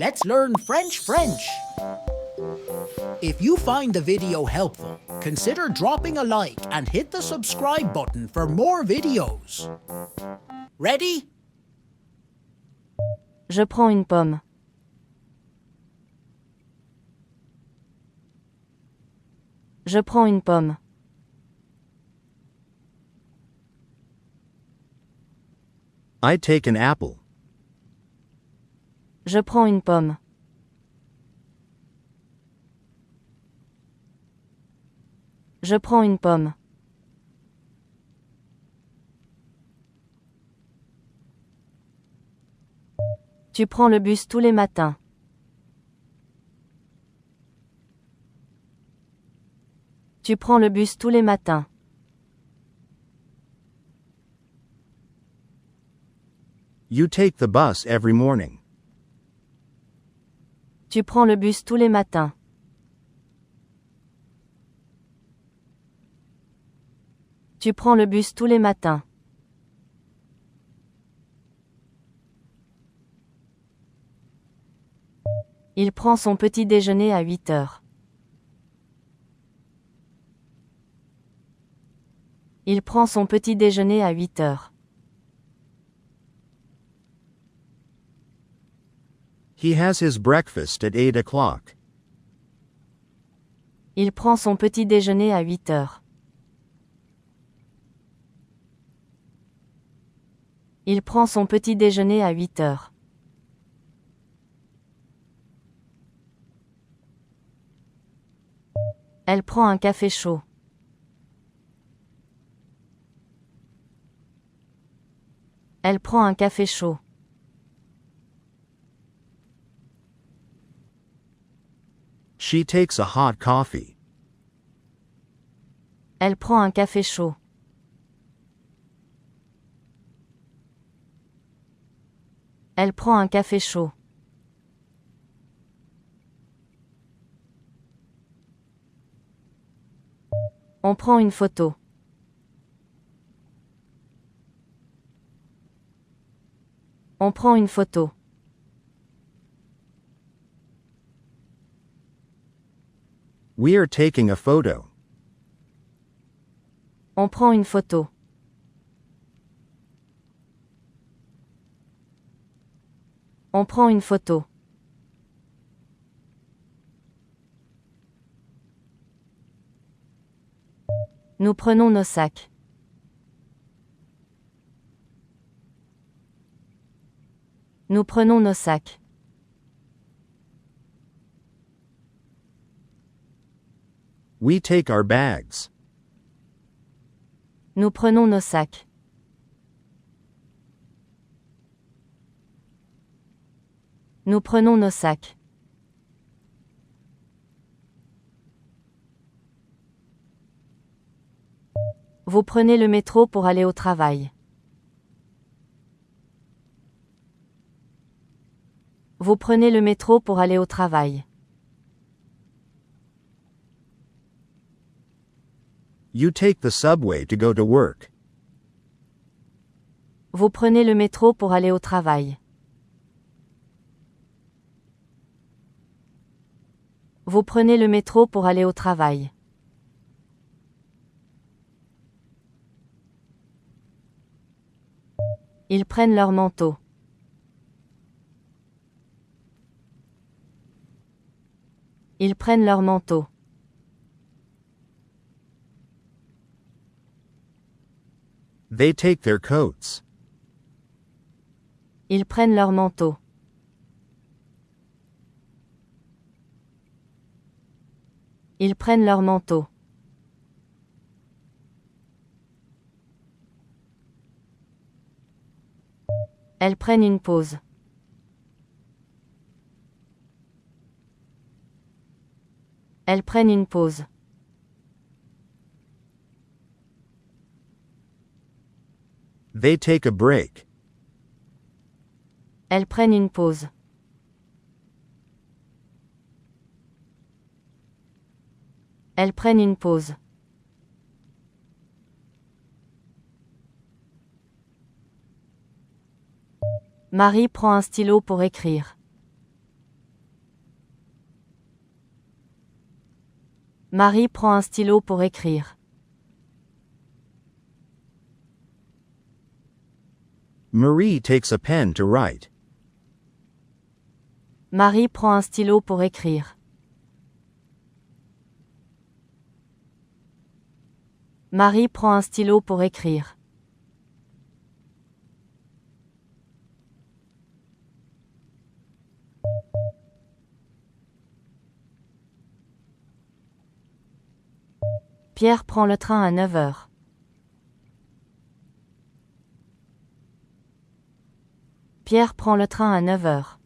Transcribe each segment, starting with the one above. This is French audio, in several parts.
Let's learn French. If you find the video helpful, consider dropping a like and hit the subscribe button for more videos. Ready? Je prends une pomme. Je prends une pomme. I take an apple. Je prends une pomme. Je prends une pomme. Tu prends le bus tous les matins. Tu prends le bus tous les matins. You take the bus every morning. Tu prends le bus tous les matins. Tu prends le bus tous les matins. Il prend son petit déjeuner à 8 heures. Il prend son petit déjeuner à 8 heures. He has his breakfast at 8 o'clock. Il prend son petit déjeuner à 8 heures. Il prend son petit déjeuner à 8 heures. Elle prend un café chaud. Elle prend un café chaud. She takes a hot coffee. Elle prend un café chaud. Elle prend un café chaud. On prend une photo. On prend une photo. We are taking a photo. On prend une photo. On prend une photo. Nous prenons nos sacs. Nous prenons nos sacs. We take our bags. Nous prenons nos sacs. Nous prenons nos sacs. Vous prenez le métro pour aller au travail. Vous prenez le métro pour aller au travail. You take the subway to go to work. Vous prenez le métro pour aller au travail. Vous prenez le métro pour aller au travail. Ils prennent leur manteau. Ils prennent leur manteau. They take their coats. Ils prennent leur manteau. Ils prennent leur manteau. Elles prennent une pause. Elles prennent une pause. They take a break. Elles prennent une pause. Elles prennent une pause. Marie prend un stylo pour écrire. Marie prend un stylo pour écrire. Marie takes a pen to write. Marie prend un stylo pour écrire. Marie prend un stylo pour écrire. Pierre prend le train à 9 heures. Pierre prend le train à 9 heures.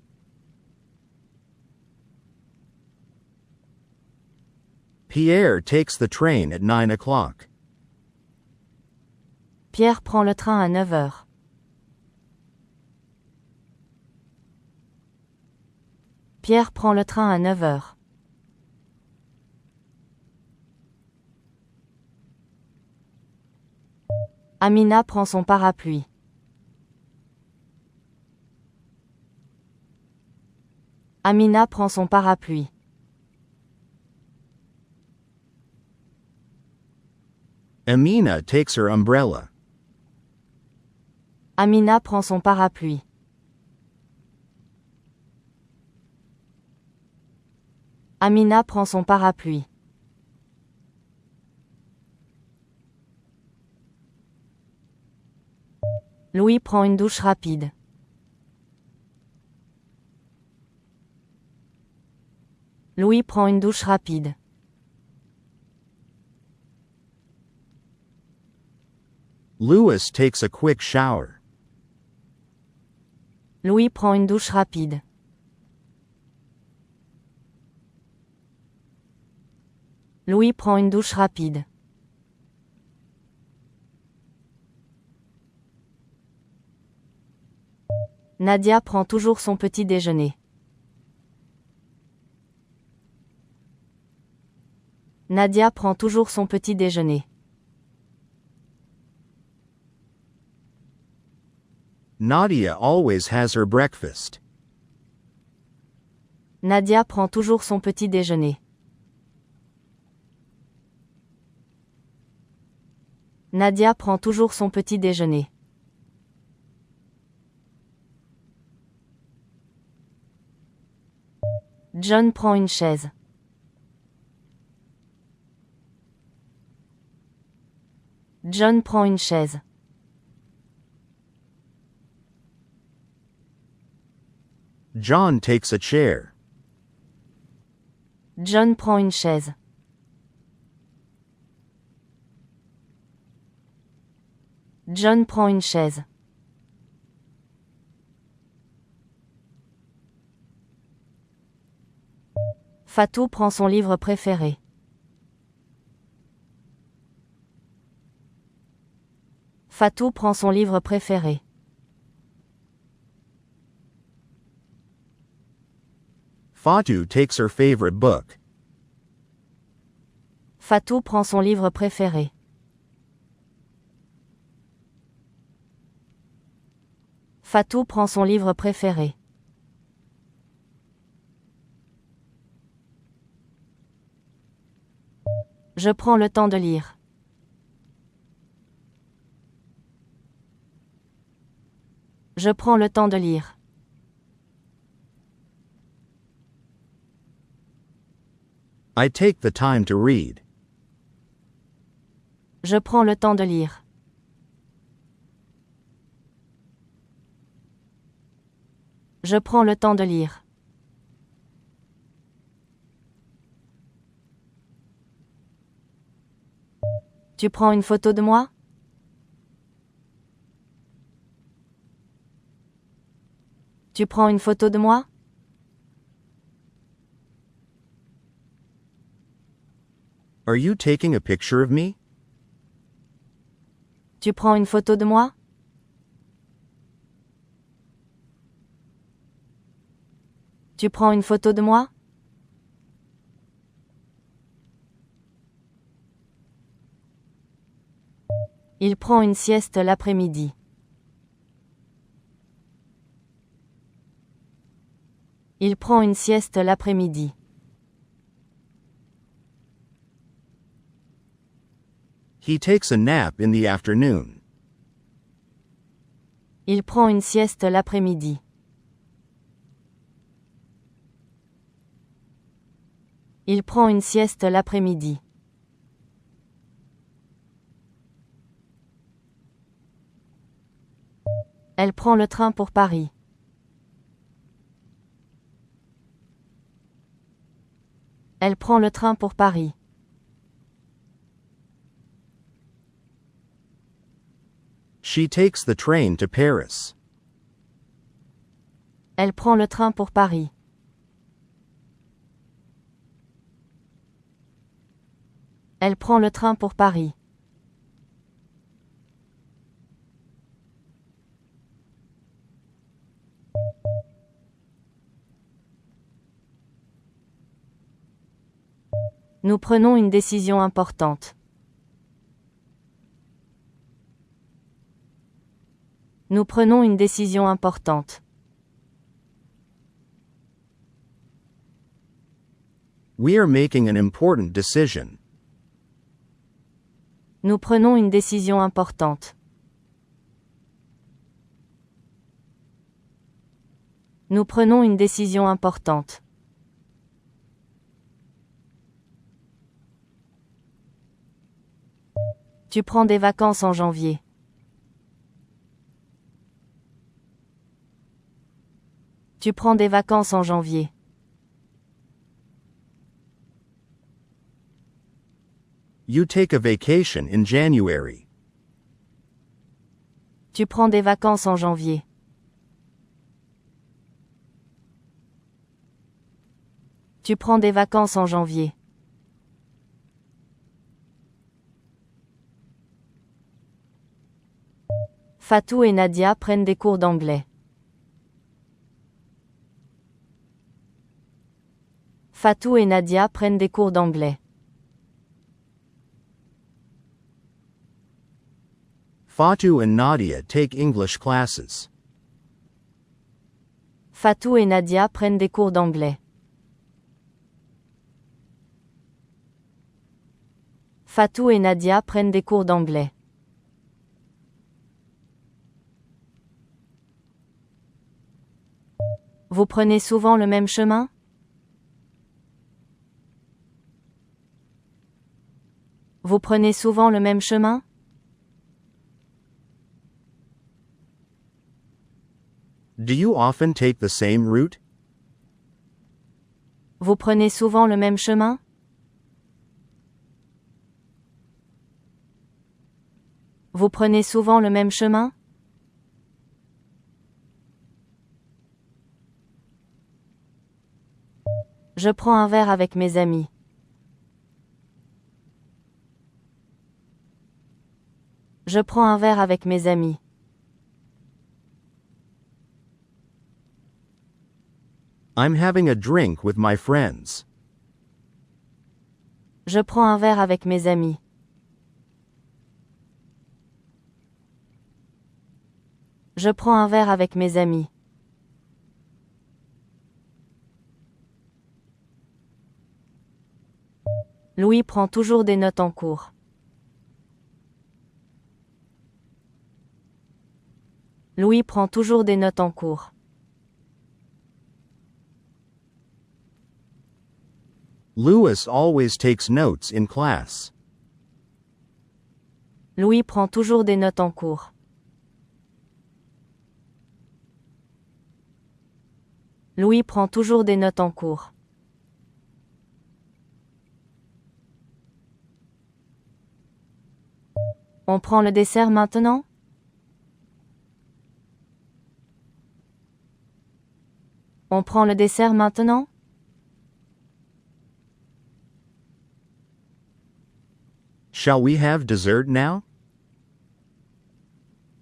Pierre takes the train at 9 o'clock. Pierre prend le train à 9 heures. Pierre prend le train à 9 heures. Amina prend son parapluie. Amina prend son parapluie. Amina takes her umbrella. Amina prend son parapluie. Amina prend son parapluie. Louis prend une douche rapide. Louis prend une douche rapide. Louis takes a quick shower. Louis prend une douche rapide. Louis prend une douche rapide. Nadia prend toujours son petit déjeuner. Nadia prend toujours son petit déjeuner. Nadia always has her breakfast. Nadia prend toujours son petit déjeuner. Nadia prend toujours son petit déjeuner. John prend une chaise. John prend une chaise. John takes a chair. John prend une chaise. John prend une chaise. Fatou prend son livre préféré. Fatou prend son livre préféré. Fatou takes her favorite book. Fatou prend son livre préféré. Fatou prend son livre préféré. Je prends le temps de lire. Je prends le temps de lire. I take the time to read. Je prends le temps de lire. Je prends le temps de lire. Tu prends une photo de moi? Tu prends une photo de moi? Are you taking a picture of me? Tu prends une photo de moi? Tu prends une photo de moi? Il prend une sieste l'après-midi. Il prend une sieste l'après-midi. He takes a nap in the afternoon. Il prend une sieste l'après-midi. Il prend une sieste l'après-midi. Elle prend le train pour Paris. Elle prend le train pour Paris. She takes the train to Paris. Elle prend le train pour Paris. Elle prend le train pour Paris. Nous prenons une décision importante. Nous prenons une décision importante. We are making an important decision. Nous prenons une décision importante. Nous prenons une décision importante. Tu prends des vacances en janvier. Tu prends des vacances en janvier. You take a vacation in January. Tu prends des vacances en janvier. Tu prends des vacances en janvier. Fatou et Nadia prennent des cours d'anglais. Fatou et Nadia prennent des cours d'anglais. Fatou and Nadia take English classes. Fatou et Nadia prennent des cours d'anglais. Fatou et Nadia prennent des cours d'anglais. Vous prenez souvent le même chemin? Vous prenez souvent le même chemin? Do you often take the same route? Vous prenez souvent le même chemin? Vous prenez souvent le même chemin? Je prends un verre avec mes amis. Je prends un verre avec mes amis. I'm having a drink with my friends. Je prends un verre avec mes amis. Je prends un verre avec mes amis. Louis prend toujours des notes en cours. Louis prend toujours des notes en cours. Louis always takes notes in class. Louis prend toujours des notes en cours. Louis prend toujours des notes en cours. On prend le dessert maintenant? On prend le dessert maintenant? Shall we have dessert now?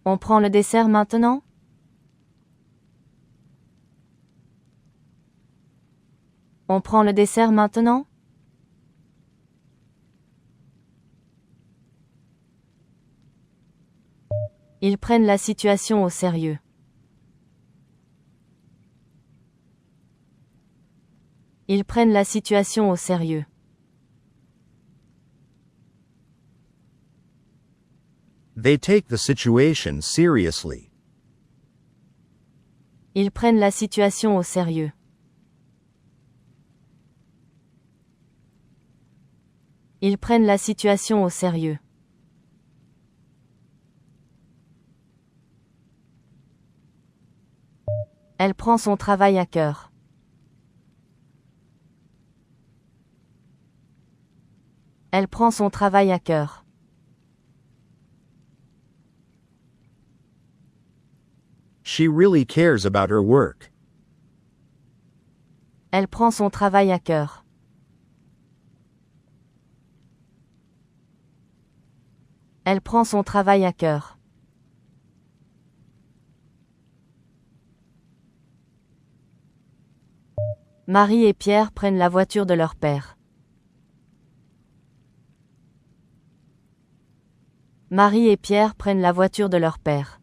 On prend le dessert maintenant? On prend le dessert maintenant? Ils prennent la situation au sérieux. Ils prennent la situation au sérieux. They take the situation seriously. Ils prennent la situation au sérieux. Ils prennent la situation au sérieux. Elle prend son travail à cœur. Elle prend son travail à cœur. She really cares about her work. Elle prend son travail à cœur. Elle prend son travail à cœur. Marie et Pierre prennent la voiture de leur père. Marie et Pierre prennent la voiture de leur père.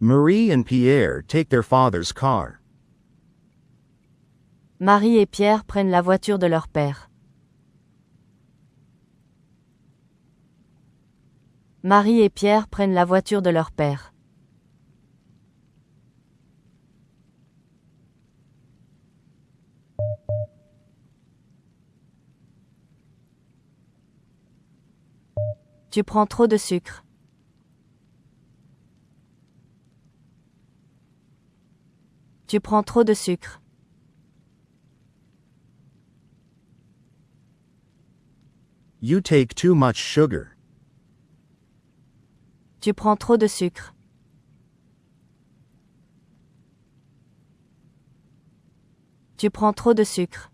Marie and Pierre take their father's car. Marie et Pierre prennent la voiture de leur père. Marie et Pierre prennent la voiture de leur père. Tu prends trop de sucre. Tu prends trop de sucre. You take too much sugar. Tu prends trop de sucre. Tu prends trop de sucre.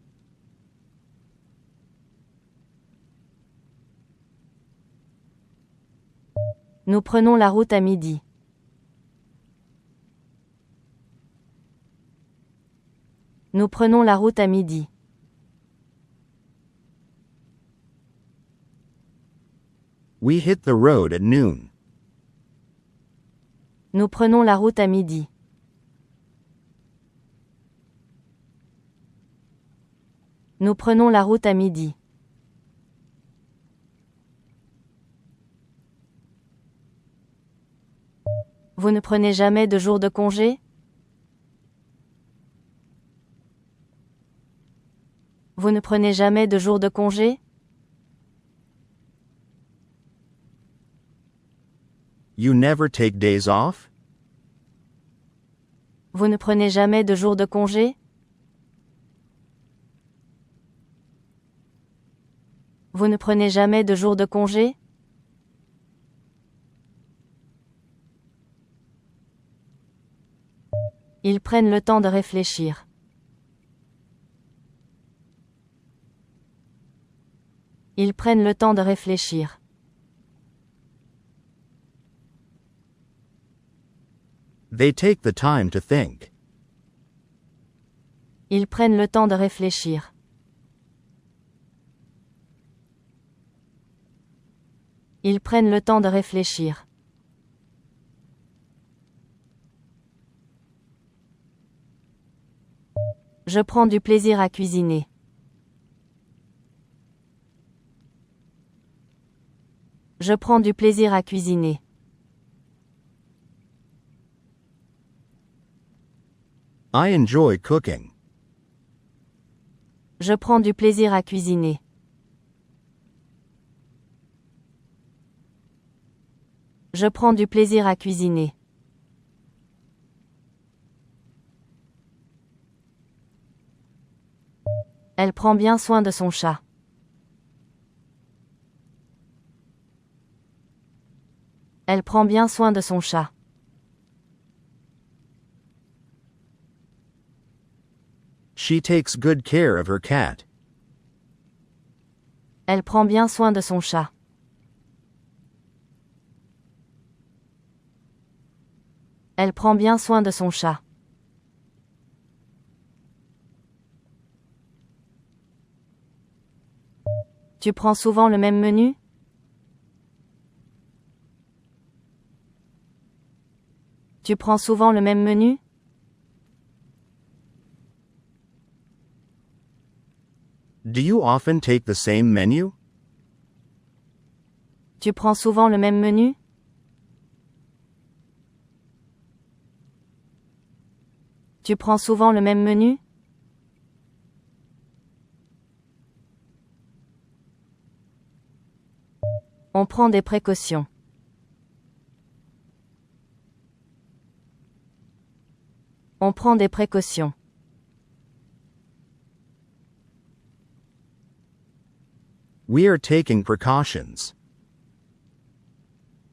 Nous prenons la route à midi. Nous prenons la route à midi. We hit the road at noon. Nous prenons la route à midi. Nous prenons la route à midi. Vous ne prenez jamais de jour de congé? Vous ne prenez jamais de jour de congé? You never take days off? Vous ne prenez jamais de jour de congé? Vous ne prenez jamais de jour de congé? Ils prennent le temps de réfléchir. Ils prennent le temps de réfléchir. They take the time to think. Ils prennent le temps de réfléchir. Ils prennent le temps de réfléchir. Je prends du plaisir à cuisiner. Je prends du plaisir à cuisiner. I enjoy cooking. Je prends du plaisir à cuisiner. Je prends du plaisir à cuisiner. Elle prend bien soin de son chat. Elle prend bien soin de son chat. She takes good care of her cat. Elle prend bien soin de son chat. Elle prend bien soin de son chat. Tu prends souvent le même menu? Tu prends souvent le même menu? Do you often take the same menu? Tu prends souvent le même menu? Tu prends souvent le même menu? On prend des précautions. On prend des précautions. We are taking precautions.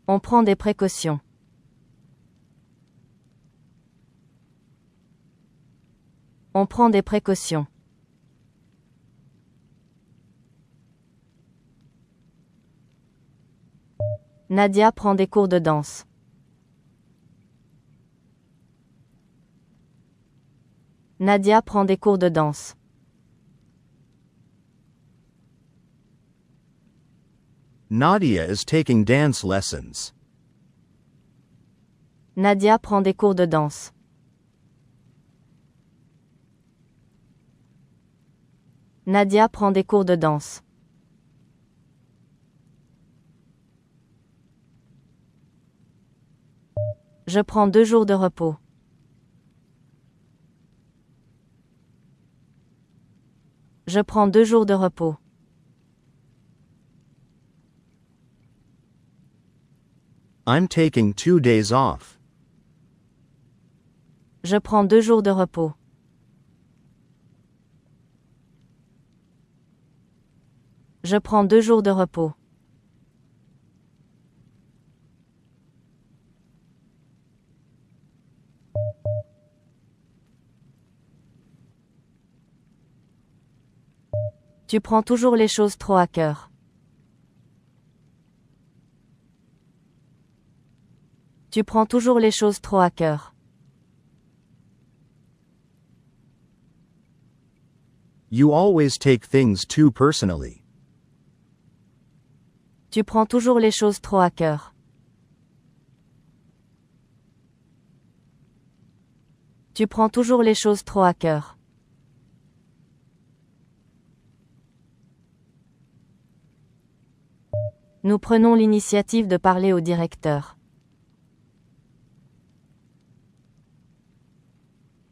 On prend des précautions. On prend des précautions. Nadia prend des cours de danse. Nadia prend des cours de danse. Nadia is taking dance lessons. Nadia prend des cours de danse. Nadia prend des cours de danse. Je prends 2 jours de repos. Je prends 2 jours de repos. I'm taking 2 days off. Je prends 2 jours de repos. Je prends 2 jours de repos. Tu prends toujours les choses trop à cœur. Tu prends toujours les choses trop à cœur. You always take things too personally. Tu prends toujours les choses trop à cœur. Tu prends toujours les choses trop à cœur. Nous prenons l'initiative de parler au directeur.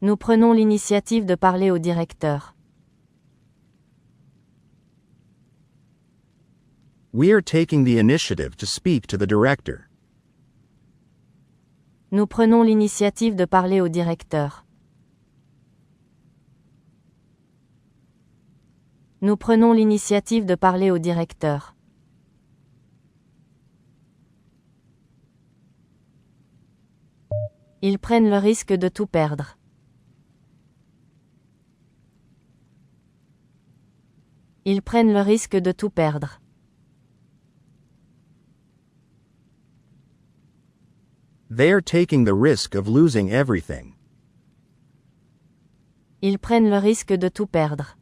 Nous prenons l'initiative de parler au directeur. We are taking the initiative to speak to the director. Nous prenons l'initiative de parler au directeur. Nous prenons l'initiative de parler au directeur. Ils prennent le risque de tout perdre. Ils prennent le risque de tout perdre. They are taking the risk of losing everything. Ils prennent le risque de tout perdre.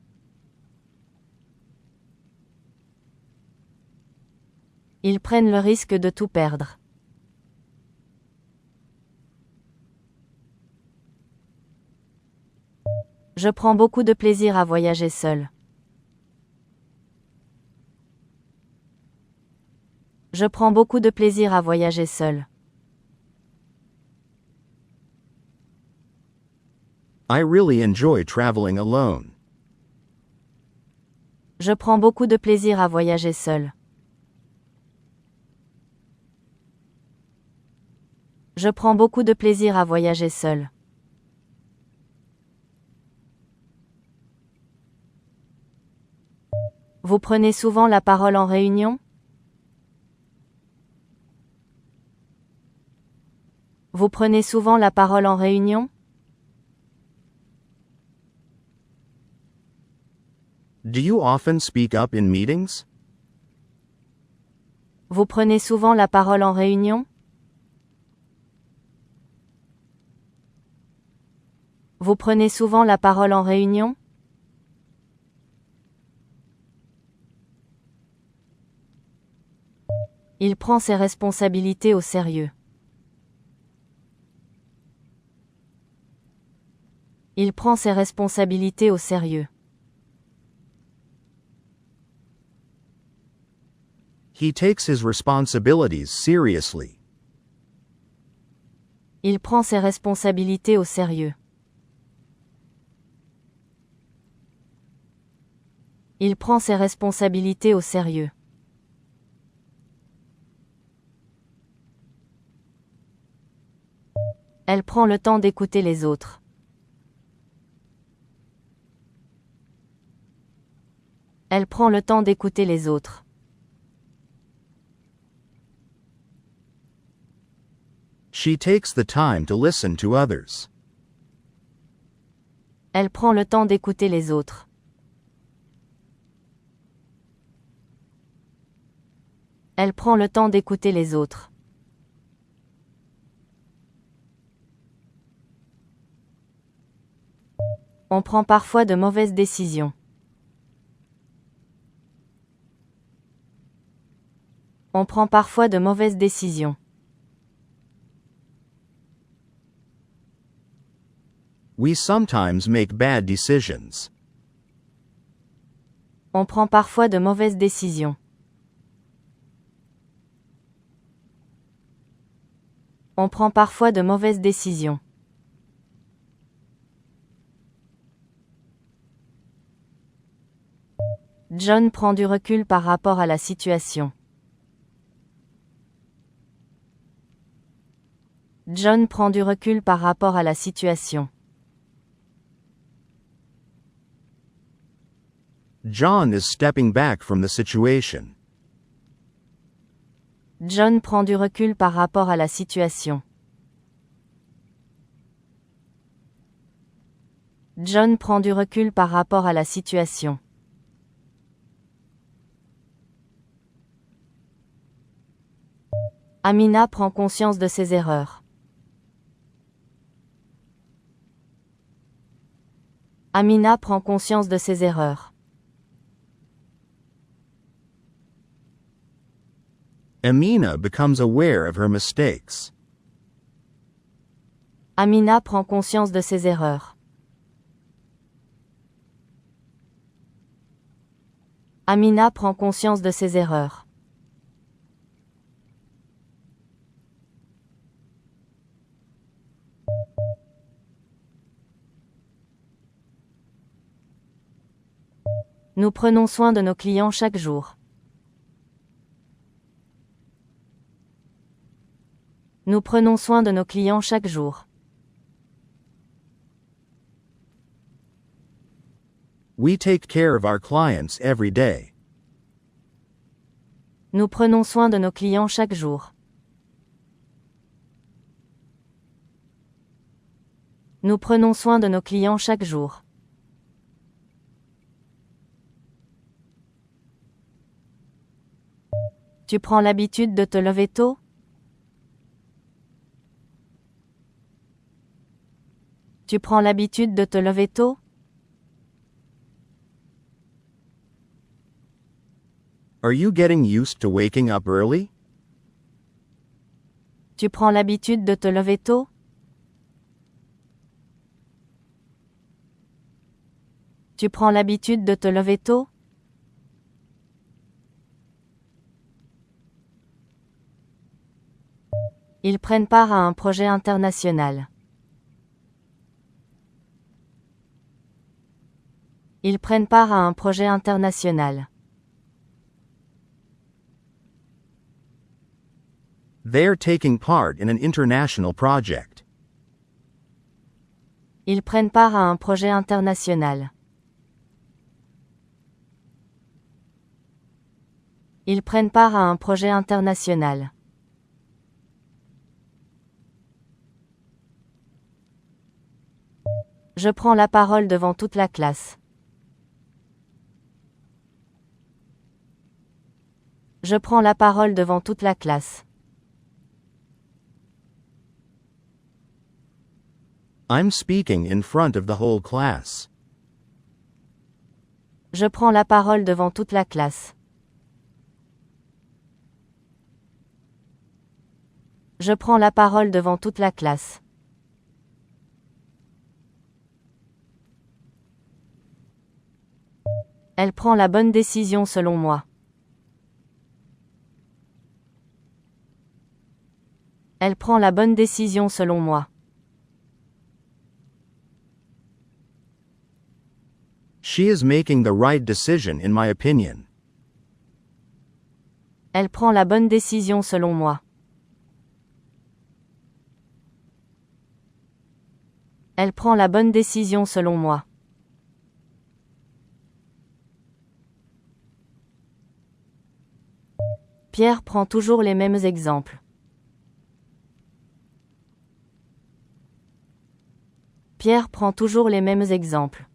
Ils prennent le risque de tout perdre. Je prends beaucoup de plaisir à voyager seul. Je prends beaucoup de plaisir à voyager seul. I really enjoy traveling alone. Je prends beaucoup de plaisir à voyager seul. Je prends beaucoup de plaisir à voyager seul. Vous prenez souvent la parole en réunion? Vous prenez souvent la parole en réunion? Do you often speak up in meetings? Vous prenez souvent la parole en réunion? Vous prenez souvent la parole en réunion? Il prend ses responsabilités au sérieux. Il prend ses responsabilités au sérieux. He takes his responsibilities seriously. Il prend ses responsabilités au sérieux. Il prend ses responsabilités au sérieux. Elle prend le temps d'écouter les autres. Elle prend le temps d'écouter les autres. She takes the time to listen to others. Elle prend le temps d'écouter les autres. Elle prend le temps d'écouter les autres. On prend parfois de mauvaises décisions. On prend parfois de mauvaises décisions. We sometimes make bad decisions. On prend parfois de mauvaises décisions. On prend parfois de mauvaises décisions. John prend du recul par rapport à la situation. John prend du recul par rapport à la situation. John is stepping back from the situation. John prend du recul par rapport à la situation. John prend du recul par rapport à la situation. Amina prend conscience de ses erreurs. Amina prend conscience de ses erreurs. Amina becomes aware of her mistakes. Amina prend conscience de ses erreurs. Amina prend conscience de ses erreurs. Nous prenons soin de nos clients chaque jour. Nous prenons soin de nos clients chaque jour. We take care of our clients every day. Nous prenons soin de nos clients chaque jour. Nous prenons soin de nos clients chaque jour. Tu prends l'habitude de te lever tôt? Tu prends l'habitude de te lever tôt? Are you getting used to waking up early? Tu prends l'habitude de te lever tôt? Tu prends l'habitude de te lever tôt? Ils prennent part à un projet international. Ils prennent part à un projet international. They're taking part in an international project. Ils prennent part à un projet international. Ils prennent part à un projet international. Je prends la parole devant toute la classe. Je prends la parole devant toute la classe. I'm speaking in front of the whole class. Je prends la parole devant toute la classe. Je prends la parole devant toute la classe. Elle prend la bonne décision selon moi. Elle prend la bonne décision selon moi. She is making the right decision in my opinion. Elle prend la bonne décision selon moi. Elle prend la bonne décision selon moi. Pierre prend toujours les mêmes exemples. Pierre prend toujours les mêmes exemples.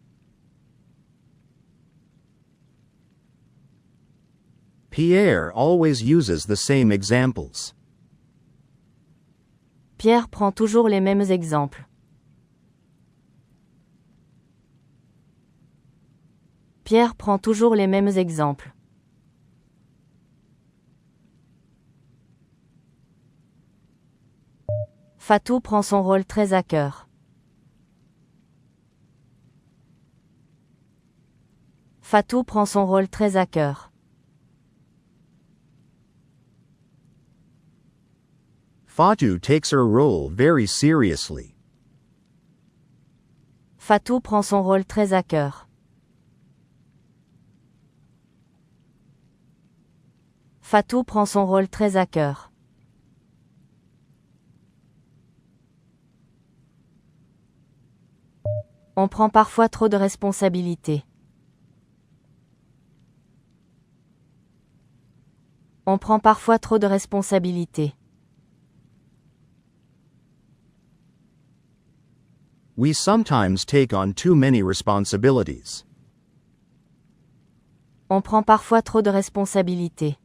Pierre always uses the same examples. Pierre prend toujours les mêmes exemples. Pierre prend toujours les mêmes exemples. Fatou prend son rôle très à cœur. Fatou prend son rôle très à cœur. Fatou takes her role very seriously. Fatou prend son rôle très à cœur. Fatou prend son rôle très à cœur. On prend parfois trop de responsabilités. On prend parfois trop de responsabilités. We sometimes take on too many responsibilities. On prend parfois trop de responsabilités.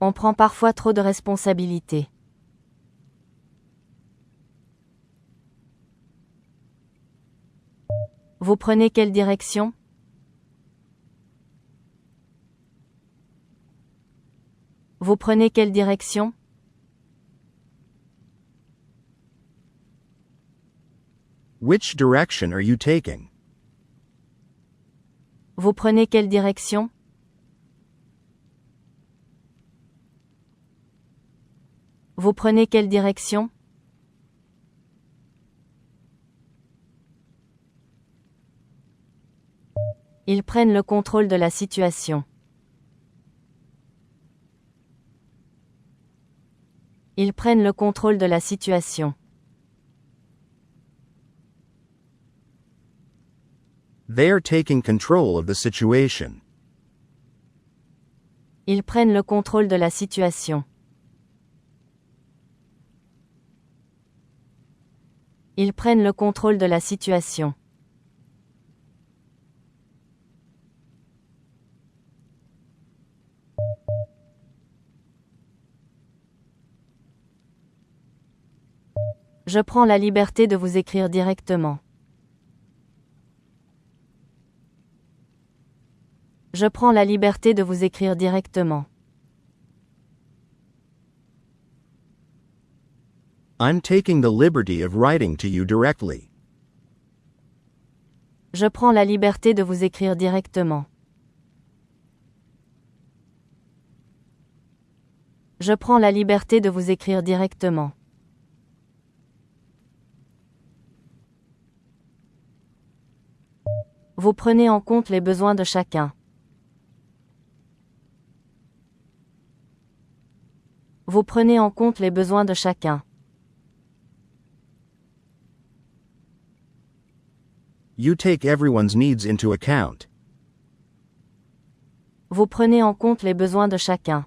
On prend parfois trop de responsabilités. Vous prenez quelle direction? Vous prenez quelle direction? Which direction are you taking? Vous prenez quelle direction? Vous prenez quelle direction? Ils prennent le contrôle de la situation. Ils prennent le contrôle de la situation. They're taking control of the situation. Ils prennent le contrôle de la situation. Ils prennent le contrôle de la situation. Je prends la liberté de vous écrire directement. Je prends la liberté de vous écrire directement. I'm taking the liberty of writing to you directly. Je prends la liberté de vous écrire directement. Je prends la liberté de vous écrire directement. Vous prenez en compte les besoins de chacun. Vous prenez en compte les besoins de chacun. You take everyone's needs into account. Vous prenez en compte les besoins de chacun.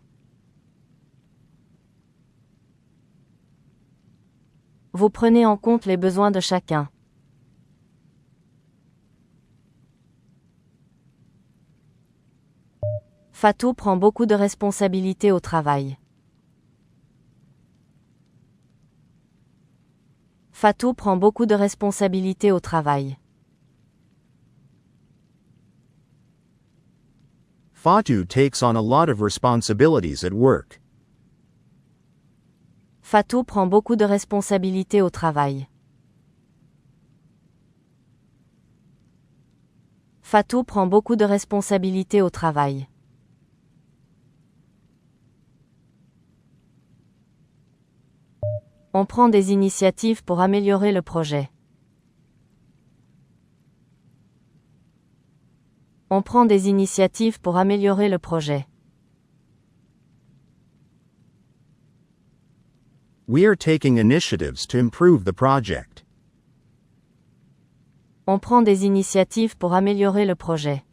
Vous prenez en compte les besoins de chacun. Fatou prend beaucoup de responsabilités au travail. Fatou prend beaucoup de responsabilités au travail. Fatou takes on a lot of responsibilities at work. Fatou prend beaucoup de responsabilités au travail. Fatou prend beaucoup de responsabilités au travail. On prend des initiatives pour améliorer le projet. On prend des initiatives pour améliorer le projet. We are taking initiatives to improve the project. On prend des initiatives pour améliorer le projet.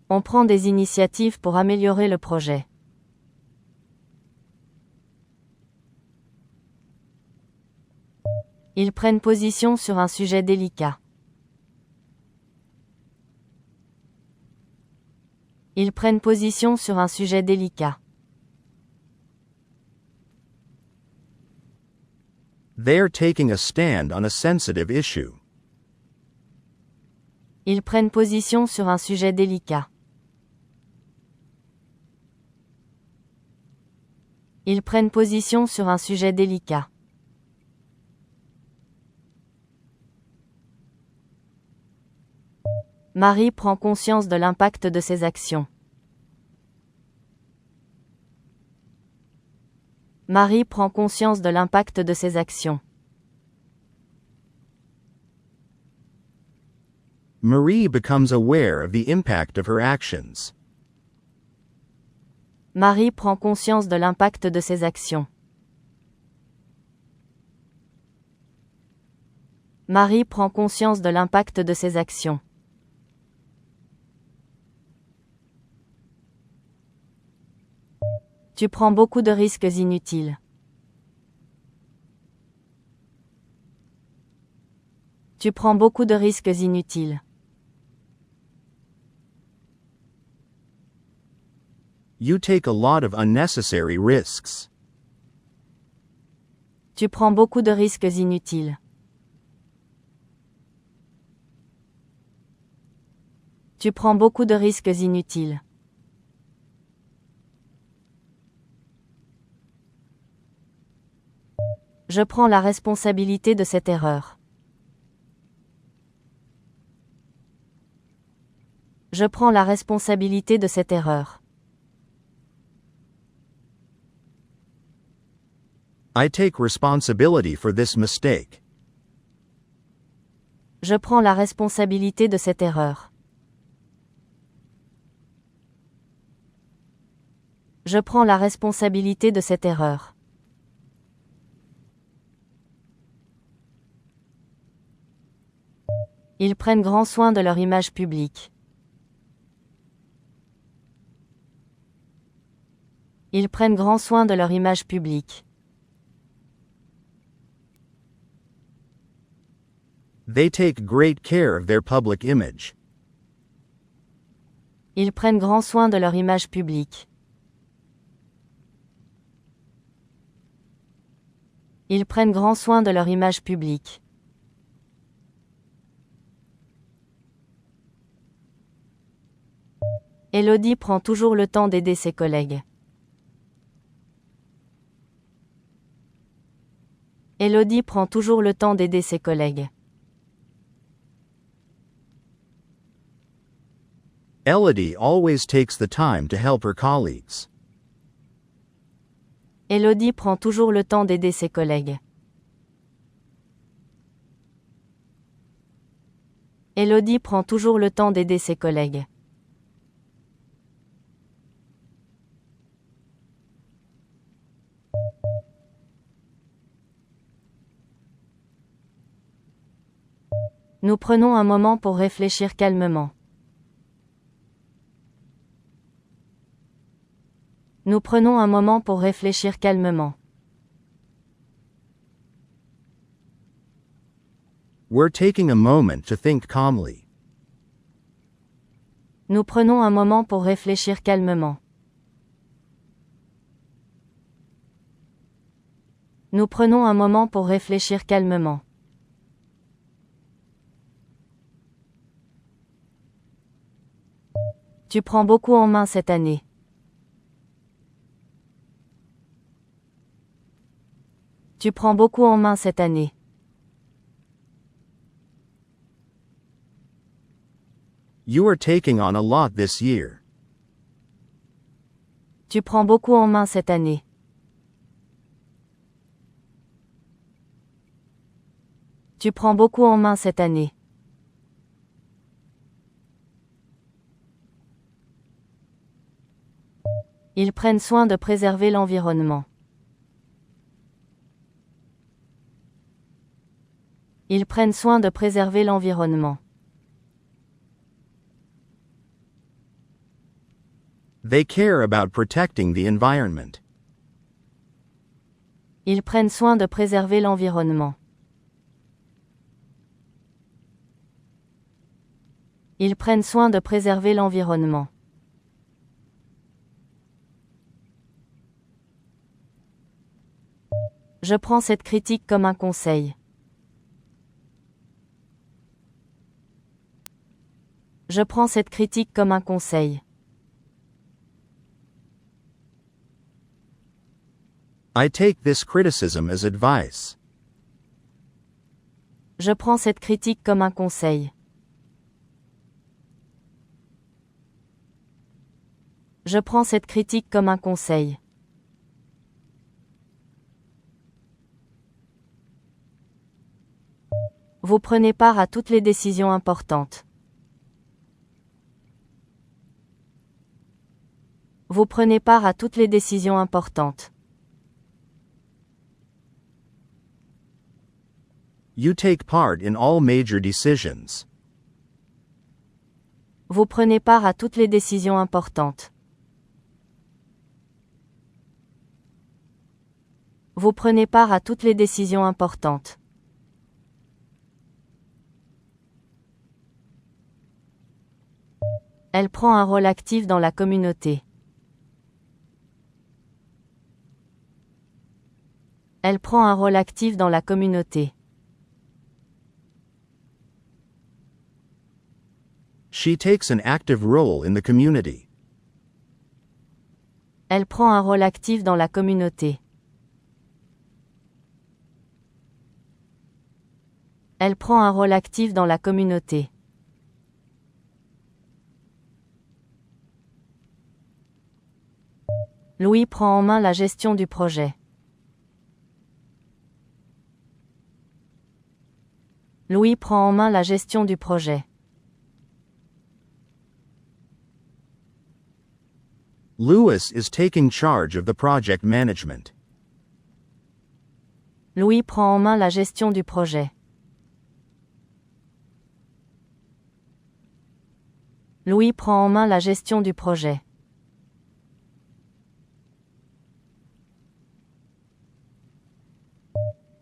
On prend des initiatives pour améliorer le projet. Ils prennent position sur un sujet délicat. Ils prennent position sur un sujet délicat. They're taking a stand on a sensitive issue. Ils prennent position sur un sujet délicat. Ils prennent position sur un sujet délicat. Marie prend conscience de l'impact de ses actions. Marie prend conscience de l'impact de ses actions. Marie becomes aware of the impact of her actions. Marie prend conscience de l'impact de ses actions. Marie prend conscience de l'impact de ses actions. Tu prends beaucoup de risques inutiles. Tu prends beaucoup de risques inutiles. You take a lot of unnecessary risks. Tu prends beaucoup de risques inutiles. Tu prends beaucoup de risques inutiles. Je prends la responsabilité de cette erreur. Je prends la responsabilité de cette erreur. I take responsibility for this mistake. Je prends la responsabilité de cette erreur. Je prends la responsabilité de cette erreur. Ils prennent grand soin de leur image publique. Ils prennent grand soin de leur image publique. They take great care of their public image. Ils prennent grand soin de leur image publique. Ils prennent grand soin de leur image publique. Élodie prend toujours le temps d'aider ses collègues. Élodie prend toujours le temps d'aider ses collègues. Elodie always takes the time to help her colleagues. Élodie prend toujours le temps d'aider ses collègues. Élodie prend toujours le temps d'aider ses collègues. Nous prenons un moment pour réfléchir calmement. Nous prenons un moment pour réfléchir calmement. We're taking a moment to think calmly. Nous prenons un moment pour réfléchir calmement. Nous prenons un moment pour réfléchir calmement. Tu prends beaucoup en main cette année. Tu prends beaucoup en main cette année. You are taking on a lot this year. Tu prends beaucoup en main cette année. Tu prends beaucoup en main cette année. Ils prennent soin de préserver l'environnement. Ils prennent soin de préserver l'environnement. They care about protecting the environment. Ils prennent soin de préserver l'environnement. Ils prennent soin de préserver l'environnement. Je prends cette critique comme un conseil. Je prends cette critique comme un conseil. I take this criticism as advice. Je prends cette critique comme un conseil. Je prends cette critique comme un conseil. Vous prenez part à toutes les décisions importantes. Vous prenez part à toutes les décisions importantes. You take part in all major decisions. Vous prenez part à toutes les décisions importantes. Vous prenez part à toutes les décisions importantes. Elle prend un rôle actif dans la communauté. Elle prend un rôle actif dans la communauté. She takes an active role in the community. Elle prend un rôle actif dans la communauté. Elle prend un rôle actif dans la communauté. Louis prend en main la gestion du projet. Louis prend en main la gestion du projet. Louis is taking charge of the project management. Louis prend en main la gestion du projet. Louis prend en main la gestion du projet.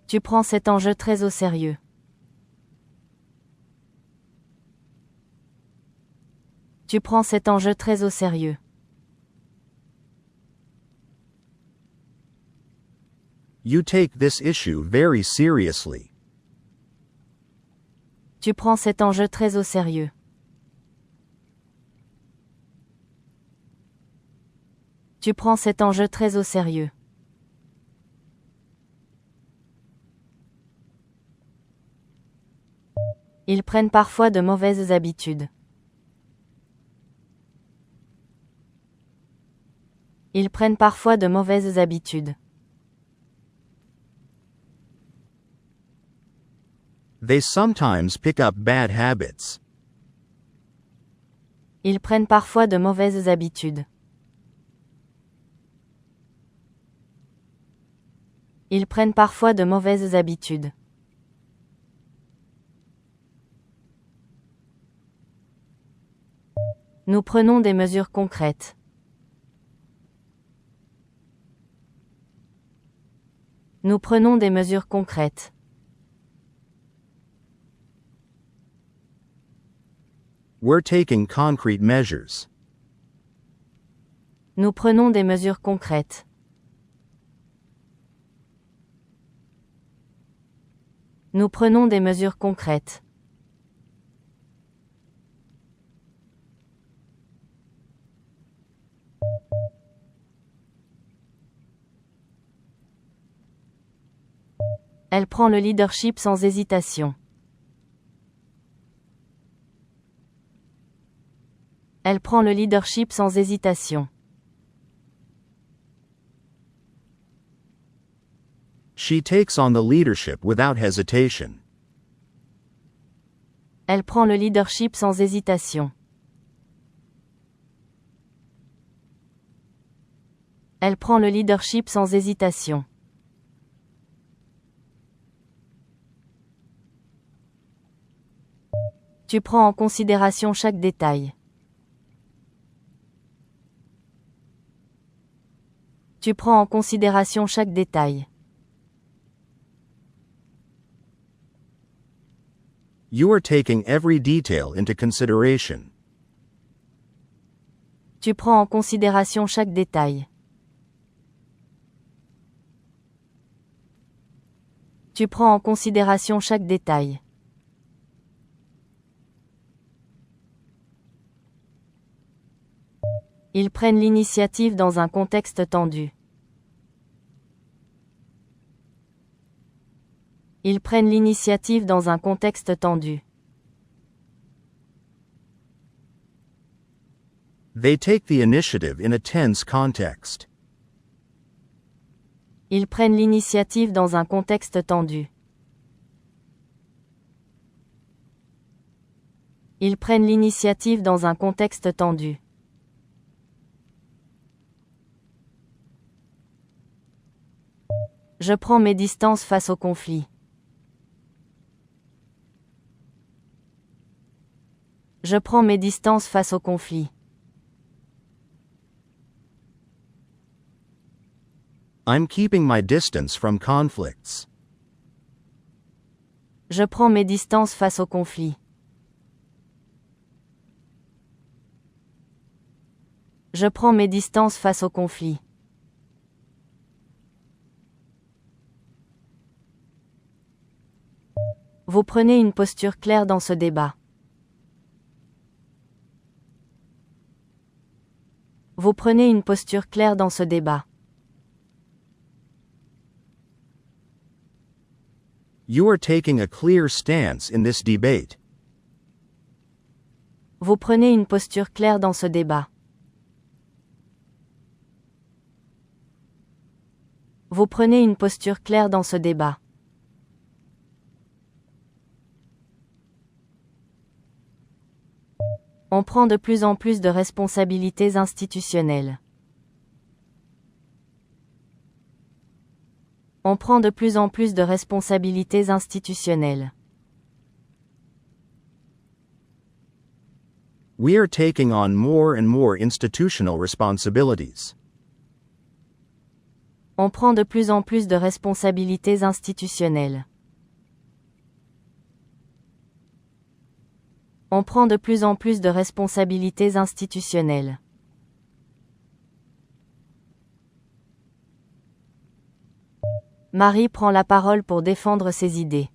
Tu prends cet enjeu très au sérieux. Tu prends cet enjeu très au sérieux. You take this issue very seriously. Tu prends cet enjeu très au sérieux. Tu prends cet enjeu très au sérieux. Ils prennent parfois de mauvaises habitudes. Ils prennent parfois de mauvaises habitudes. They sometimes pick up bad habits. Ils prennent parfois de mauvaises habitudes. Ils prennent parfois de mauvaises habitudes. Nous prenons des mesures concrètes. Nous prenons des mesures concrètes. We're taking concrete measures. Nous prenons des mesures concrètes. Nous prenons des mesures concrètes. Elle prend le leadership sans hésitation. Elle prend le leadership sans hésitation. She takes on the leadership without hesitation. Elle prend le leadership sans hésitation. Elle prend le leadership sans hésitation. Tu prends en considération chaque détail. Tu prends en considération chaque détail. You are taking every detail into consideration. Tu prends en considération chaque détail. Tu prends en considération chaque détail. Ils prennent l'initiative dans un contexte tendu. Ils prennent l'initiative dans un contexte tendu. They take the initiative in a tense context. Ils prennent l'initiative dans un contexte tendu. Ils prennent l'initiative dans un contexte tendu. Je prends mes distances face au conflit. Je prends mes distances face au conflit. I'm keeping my distance from conflicts. Je prends mes distances face au conflit. Je prends mes distances face au conflit. Vous prenez une posture claire dans ce débat. Vous prenez une posture claire dans ce débat. You are taking a clear stance in this debate. Vous prenez une posture claire dans ce débat. Vous prenez une posture claire dans ce débat. On prend de plus en plus de responsabilités institutionnelles. On prend de plus en plus de responsabilités institutionnelles. We are taking on more and more institutional responsibilities. On prend de plus en plus de responsabilités institutionnelles. On prend de plus en plus de responsabilités institutionnelles. Marie prend la parole pour défendre ses idées.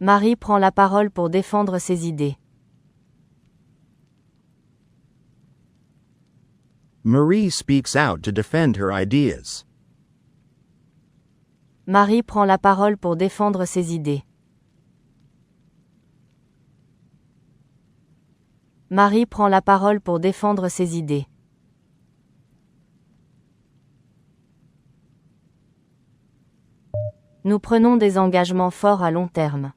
Marie prend la parole pour défendre ses idées. Marie speaks out to defend her ideas. Marie prend la parole pour défendre ses idées. Marie prend la parole pour défendre ses idées. Nous prenons des engagements forts à long terme.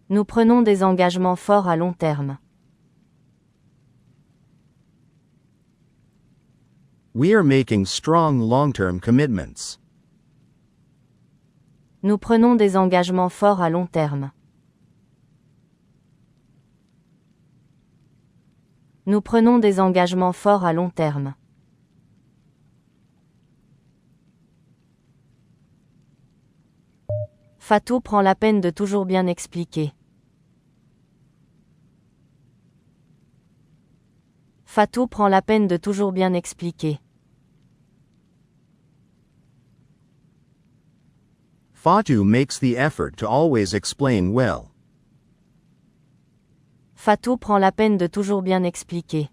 Nous prenons des engagements forts à long terme. We are making strong long-term commitments. Nous prenons des engagements forts à long terme. Nous prenons des engagements forts à long terme. Fatou prend la peine de toujours bien expliquer. Fatou prend la peine de toujours bien expliquer. Fatou makes the effort to always explain well. Fatou prend la peine de toujours bien expliquer.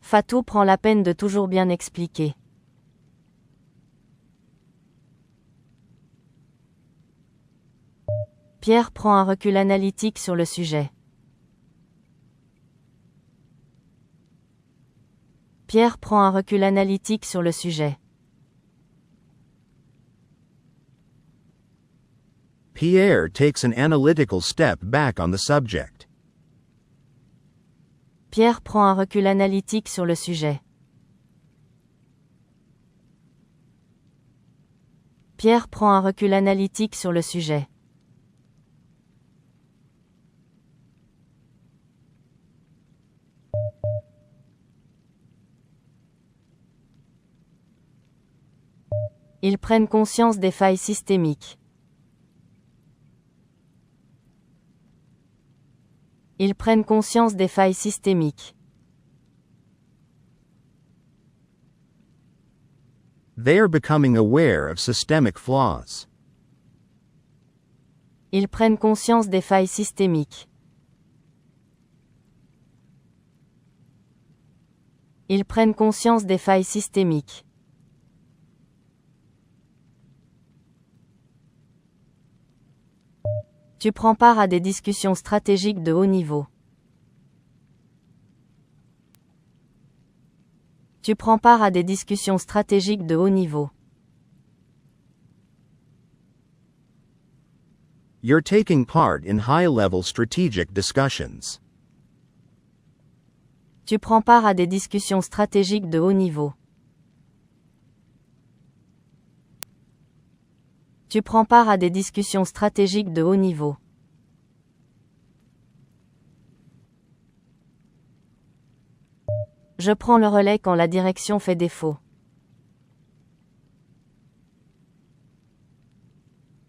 Fatou prend la peine de toujours bien expliquer. Pierre prend un recul analytique sur le sujet. Pierre prend un recul analytique sur le sujet. Pierre takes an analytical step back on the subject. Pierre prend un recul analytique sur le sujet. Pierre prend un recul analytique sur le sujet. Ils prennent conscience des failles systémiques. Ils prennent conscience des failles systémiques. They are becoming aware of systemic flaws. Ils prennent conscience des failles systémiques. Ils prennent conscience des failles systémiques. Tu prends part à des discussions stratégiques de haut niveau. Tu prends part à des discussions stratégiques de haut niveau. You're taking part in high-level strategic discussions. Tu prends part à des discussions stratégiques de haut niveau. Tu prends part à des discussions stratégiques de haut niveau. Je prends le relais quand la direction fait défaut.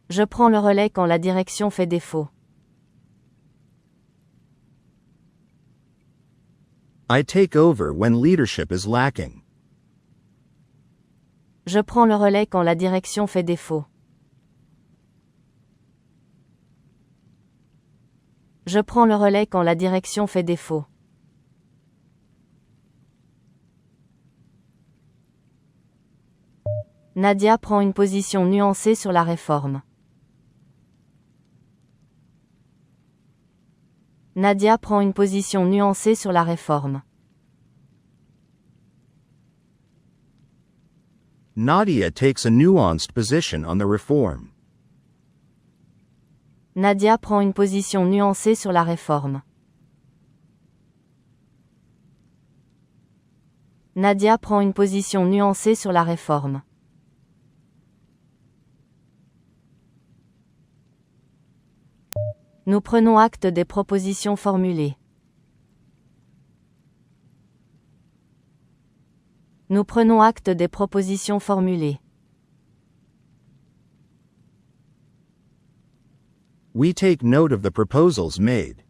Je prends le relais quand la direction fait défaut. I take over when leadership is lacking. Je prends le relais quand la direction fait défaut. Je prends le relais quand la direction fait défaut. Nadia prend une position nuancée sur la réforme. Nadia prend une position nuancée sur la réforme. Nadia takes a nuanced position on the reform. Nadia prend une position nuancée sur la réforme. Nadia prend une position nuancée sur la réforme. Nous prenons acte des propositions formulées. Nous prenons acte des propositions formulées. We take note of the proposals made.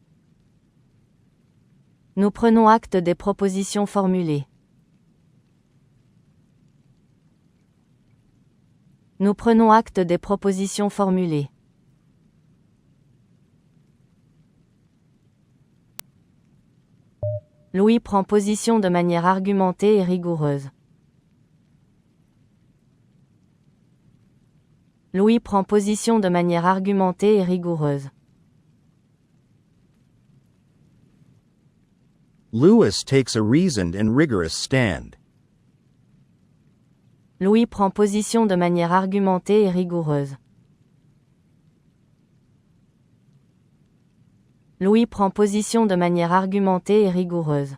Nous prenons acte des propositions formulées. Nous prenons acte des propositions formulées. Louis prend position de manière argumentée et rigoureuse. Louis prend position de manière argumentée et rigoureuse. Louis takes a reasoned and rigorous stand. Louis prend position de manière argumentée et rigoureuse. Louis prend position de manière argumentée et rigoureuse.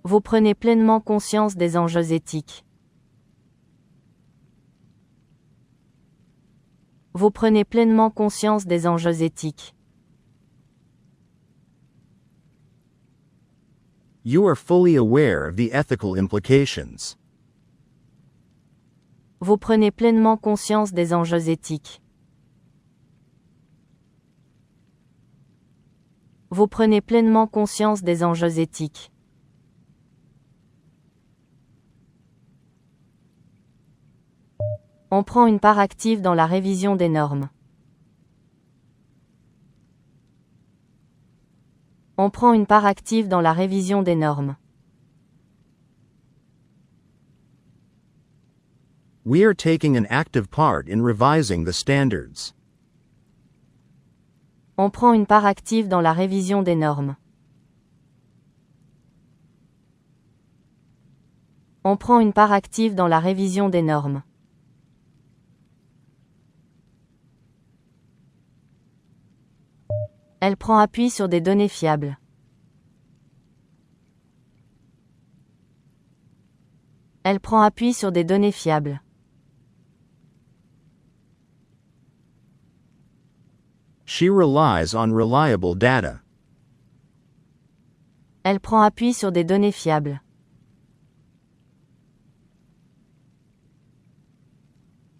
Vous prenez pleinement conscience des enjeux éthiques. Vous prenez pleinement conscience des enjeux éthiques. You are fully aware of the ethical implications. Vous prenez pleinement conscience des enjeux éthiques. Vous prenez pleinement conscience des enjeux éthiques. On prend une part active dans la révision des normes. On prend une part active dans la révision des normes. We are taking an active part in revising the standards. On prend une part active dans la révision des normes. On prend une part active dans la révision des normes. Elle prend appui sur des données fiables. Elle prend appui sur des données fiables. She relies on reliable data. Elle prend appui sur des données fiables.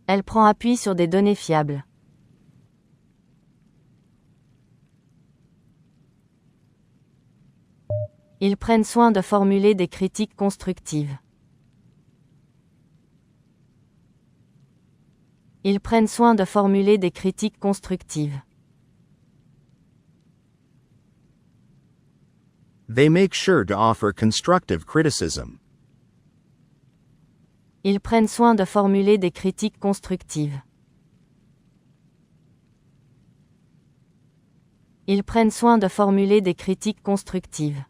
Elle prend appui sur des données fiables. Ils prennent soin de formuler des critiques constructives. Ils prennent soin de formuler des critiques constructives. They make sure to offer constructive criticism. Ils prennent soin de formuler des critiques constructives. Ils prennent soin de formuler des critiques constructives.